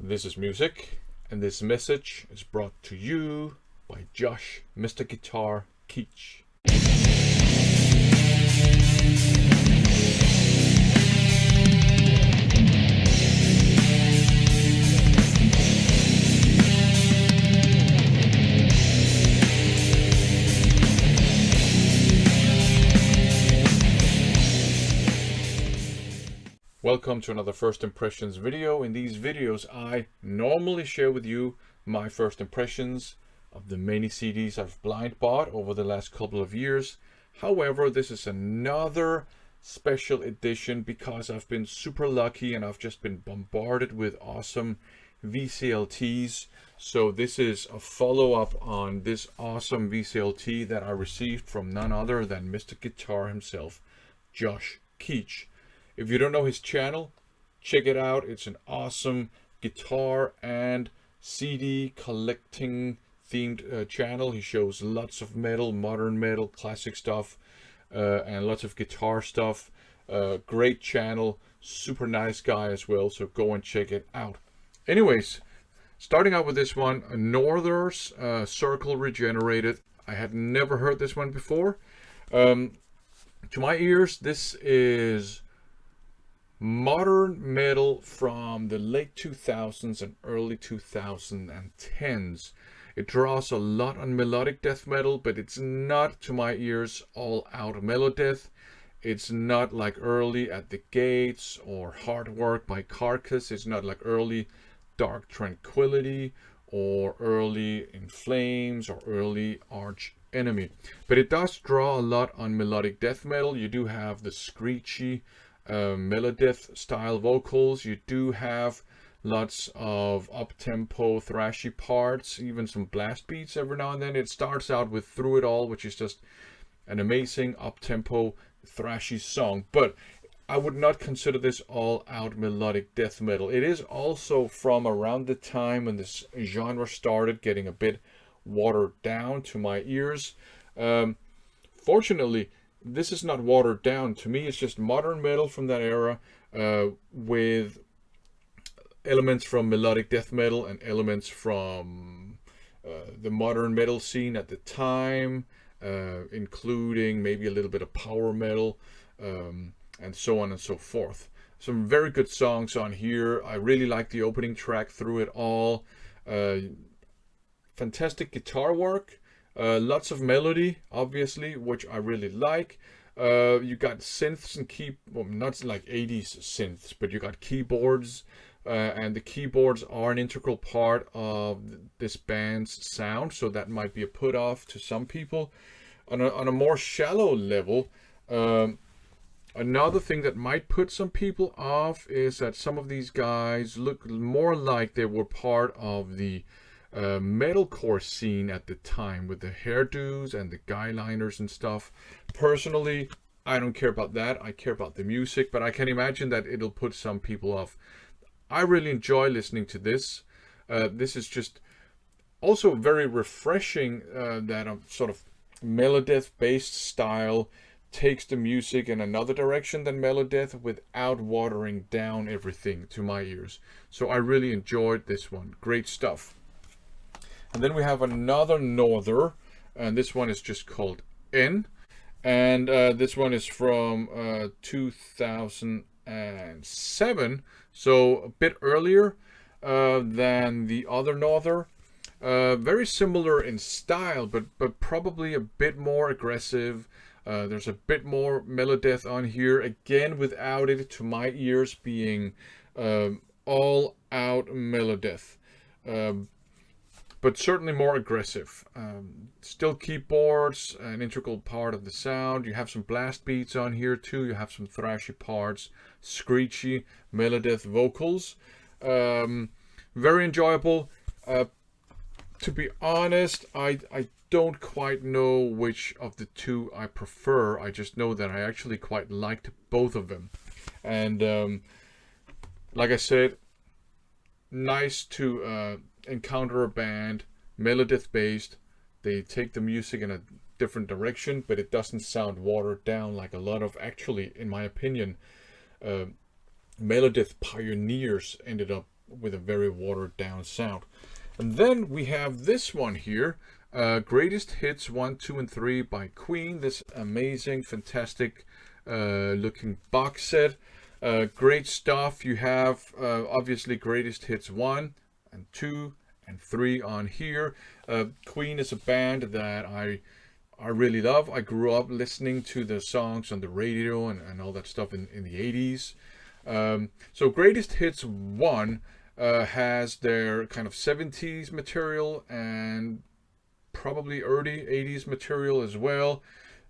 This is music, and this message is brought to you by Josh, Mr. Guitar, Keech. Welcome to another First Impressions video. In these videos, I normally share with you my first impressions of the many CDs I've blind bought over the last couple of years. However, this is another special edition because I've been super lucky and I've just been bombarded with awesome VCLTs. So this is a follow-up on this awesome VCLT that I received from none other than Mr. Guitar himself, Josh Keech. If you don't know his channel, check it out. It's an awesome guitar and CD collecting themed channel. He shows lots of metal, modern metal, classic stuff, and lots of guitar stuff. Great channel, super nice guy as well, so go and check it out. Anyways, starting out with this one, Norther's Circle Regenerated. I had never heard this one before. To my ears, this is modern metal from the late 2000s and early 2010s. It draws a lot on melodic death metal, but it's not, to my ears, all out Melodeath. It's not like early At the Gates or Hard Work by Carcass. It's not like early Dark Tranquility or early In Flames or early Arch Enemy. But it does draw a lot on melodic death metal. You do have the screechy Melodeath style vocals. You do have lots of up-tempo thrashy parts, even some blast beats every now and then. It starts out with Through It All, which is just an amazing up-tempo thrashy song, but I would not consider this all-out melodic death metal. It is also from around the time when this genre started getting a bit watered down to my ears. Fortunately, this is not watered down. To me, it's just modern metal from that era, with elements from melodic death metal and elements from the modern metal scene at the time, including maybe a little bit of power metal, and so on and so forth. Some very good songs on here. I really like the opening track, Through It All. Fantastic guitar work. Lots of melody, obviously, which I really like. You got synths and well, not like 80s synths, but you got keyboards, and the keyboards are an integral part of this band's sound, so that might be a put off to some people. On a more shallow level, another thing that might put some people off is that some of these guys look more like they were part of the metalcore scene at the time, with the hairdos and the guy liners and stuff. Personally, I don't care about that. I care about the music, but I can imagine that it'll put some people off. I really enjoy listening to this. This is just also very refreshing, that a sort of Melodeath based style takes the music in another direction than Melodeath without watering down everything to my ears. So I really enjoyed this one. Great stuff. And then we have another Norther, and this one is just called N. And this one is from 2007, so a bit earlier than the other Norther. Very similar in style, but probably a bit more aggressive. There's a bit more Melodeath on here, again without it, to my ears, being all out Melodeath. But certainly more aggressive. Still keyboards, an integral part of the sound. You have some blast beats on here too. You have some thrashy parts, screechy Melodeath vocals. Very enjoyable. To be honest, I don't quite know which of the two I prefer. I just know that I actually quite liked both of them. And like I said, nice to encounter a band, Melodeath based. They take the music in a different direction, but it doesn't sound watered down like a lot of, actually, in my opinion, Melodeath pioneers ended up with a very watered down sound. And then we have this one here, Greatest Hits 1, 2, and 3 by Queen. This amazing, fantastic looking box set. Great stuff. You have obviously Greatest Hits 1 and 2 and 3 on here. Queen is a band that I really love. I grew up listening to the songs on the radio and all that stuff in the 80s. So Greatest Hits 1 has their kind of 70s material and probably early 80s material as well.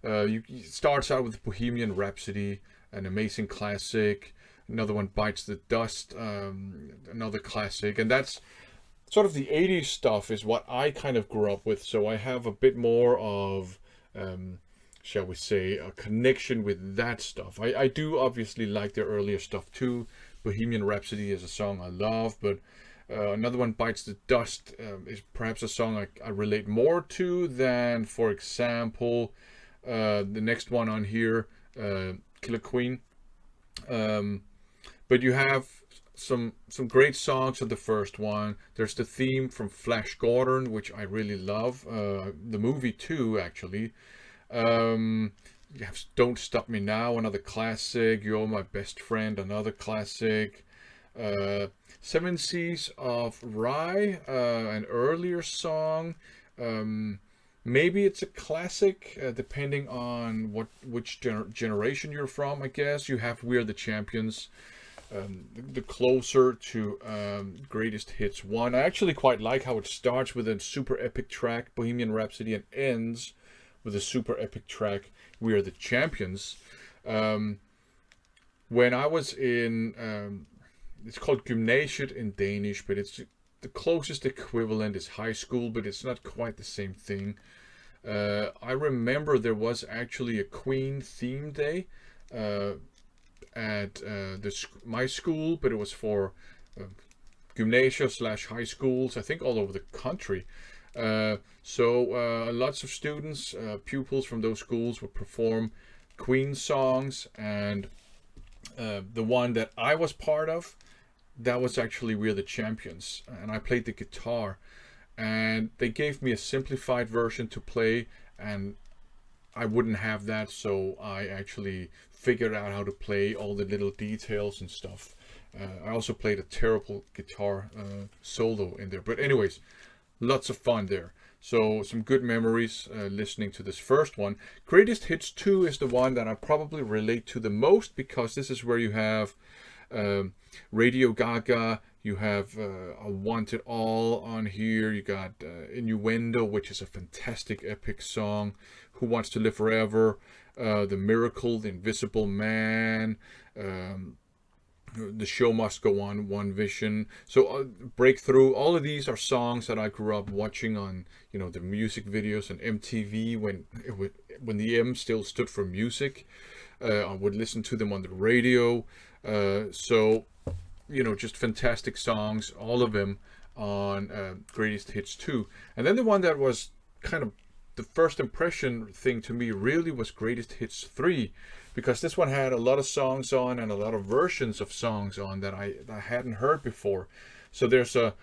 It starts out with Bohemian Rhapsody, an amazing classic. Another one, Bites the Dust, another classic. And that's sort of the 80s stuff is what I kind of grew up with. So I have a bit more of, shall we say, a connection with that stuff. I do obviously like their earlier stuff too. Bohemian Rhapsody is a song I love, but another one, Bites the Dust, is perhaps a song I relate more to than, for example, the next one on here, Killer Queen. But you have some great songs on the first one. There's the theme from Flash Gordon, which I really love. The movie too, actually. You have Don't Stop Me Now, another classic. You're My Best Friend, another classic. Seven Seas of Rye, an earlier song. Maybe it's a classic, depending on which generation you're from, I guess. You have We're the Champions, the closer to Greatest Hits 1. I actually quite like how it starts with a super epic track, Bohemian Rhapsody, and ends with a super epic track, We Are the Champions. When I was in, it's called gymnasiet in Danish, but it's the closest equivalent is high school, but it's not quite the same thing. I remember there was actually a Queen theme day at my school, but it was for gymnasia / high schools, I think all over the country. So lots of students, pupils from those schools would perform Queen songs, and the one that I was part of, that was actually We're the Champions, and I played the guitar, and they gave me a simplified version to play, and I wouldn't have that, so I actually figured out how to play all the little details and stuff. I also played a terrible guitar solo in there, but anyways, lots of fun there. So some good memories listening to this first one. Greatest Hits 2 is the one that I probably relate to the most, because this is where you have Radio Gaga, you have I Want It All on here, you got Innuendo, which is a fantastic epic song, Who Wants to Live Forever, The Miracle, The Invisible Man, The Show Must Go On, One Vision. So Breakthrough, all of these are songs that I grew up watching on, the music videos on MTV when the M still stood for music. I would listen to them on the radio. So just fantastic songs, all of them on Greatest Hits 2. And then the one that was kind of the first impression thing to me really was Greatest Hits 3, because this one had a lot of songs on and a lot of versions of songs on that I hadn't heard before. So there's a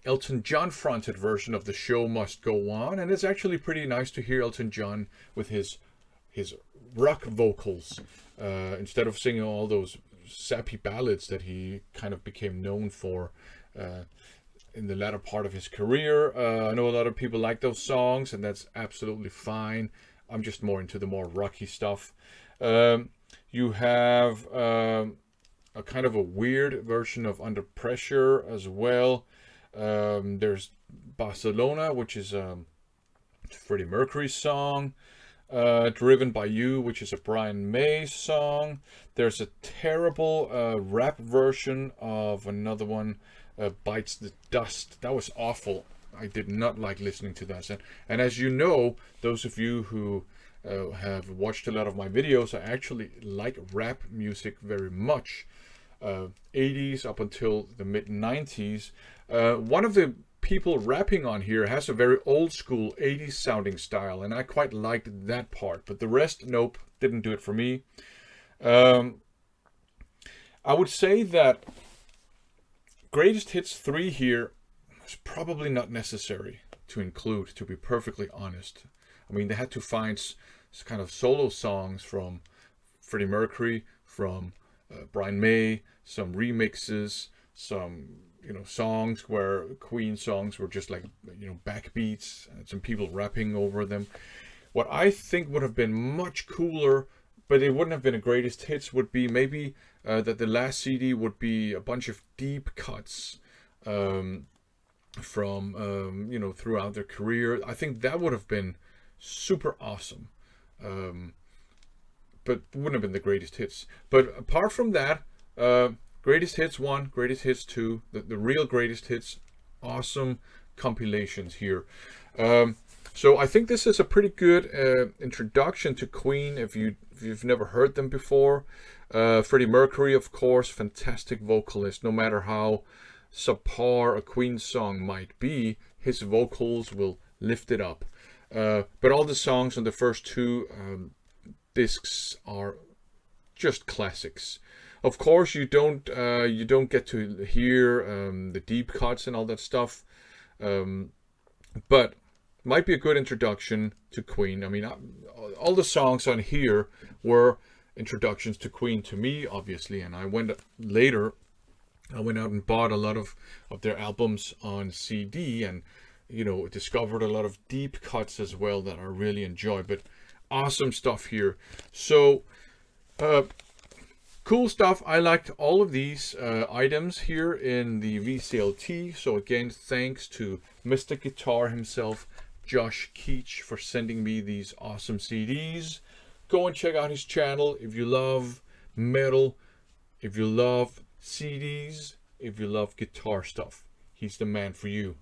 Elton John fronted version of The Show Must Go On, and it's actually pretty nice to hear Elton John with his rock vocals instead of singing all those sappy ballads that he kind of became known for in the latter part of his career. I know a lot of people like those songs, and that's absolutely fine. I'm just more into the more rocky stuff. You have a kind of a weird version of Under Pressure as well. There's Barcelona, which is Freddie Mercury's song. Driven by You, which is a Brian May song. There's a terrible rap version of another one, Bites the Dust. That was awful. I did not like listening to that. And as you know, those of you who have watched a lot of my videos, I actually like rap music very much. 80s up until the mid 90s. One of the people rapping on here has a very old school 80s sounding style, and I quite liked that part, but the rest, nope, didn't do it for me. I would say that Greatest Hits 3 here is probably not necessary to include, to be perfectly honest. I mean, they had to find kind of solo songs from Freddie Mercury, from Brian May, some remixes, some songs where Queen songs were just like backbeats, and some people rapping over them. What I think would have been much cooler, but it wouldn't have been a greatest hits, would be maybe that the last CD would be a bunch of deep cuts from throughout their career. I think that would have been super awesome, but wouldn't have been the greatest hits. But apart from that, greatest hits 1, greatest hits 2, the real greatest hits, awesome compilations here. So I think this is a pretty good introduction to Queen if you've never heard them before. Freddie Mercury, of course, fantastic vocalist. No matter how subpar a Queen song might be, his vocals will lift it up. But all the songs on the first 2 discs are just classics. Of course, you don't get to hear the deep cuts and all that stuff, but might be a good introduction to Queen. I mean, all the songs on here were introductions to Queen to me, obviously, and I went out and bought a lot of their albums on CD, and discovered a lot of deep cuts as well that I really enjoy. But awesome stuff here. So cool stuff. I liked all of these items here in the VCLT. So again, thanks to Mr. Guitar himself, Josh Keech, for sending me these awesome CDs. Go and check out his channel if you love metal, if you love CDs, if you love guitar stuff. He's the man for you.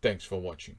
Thanks for watching.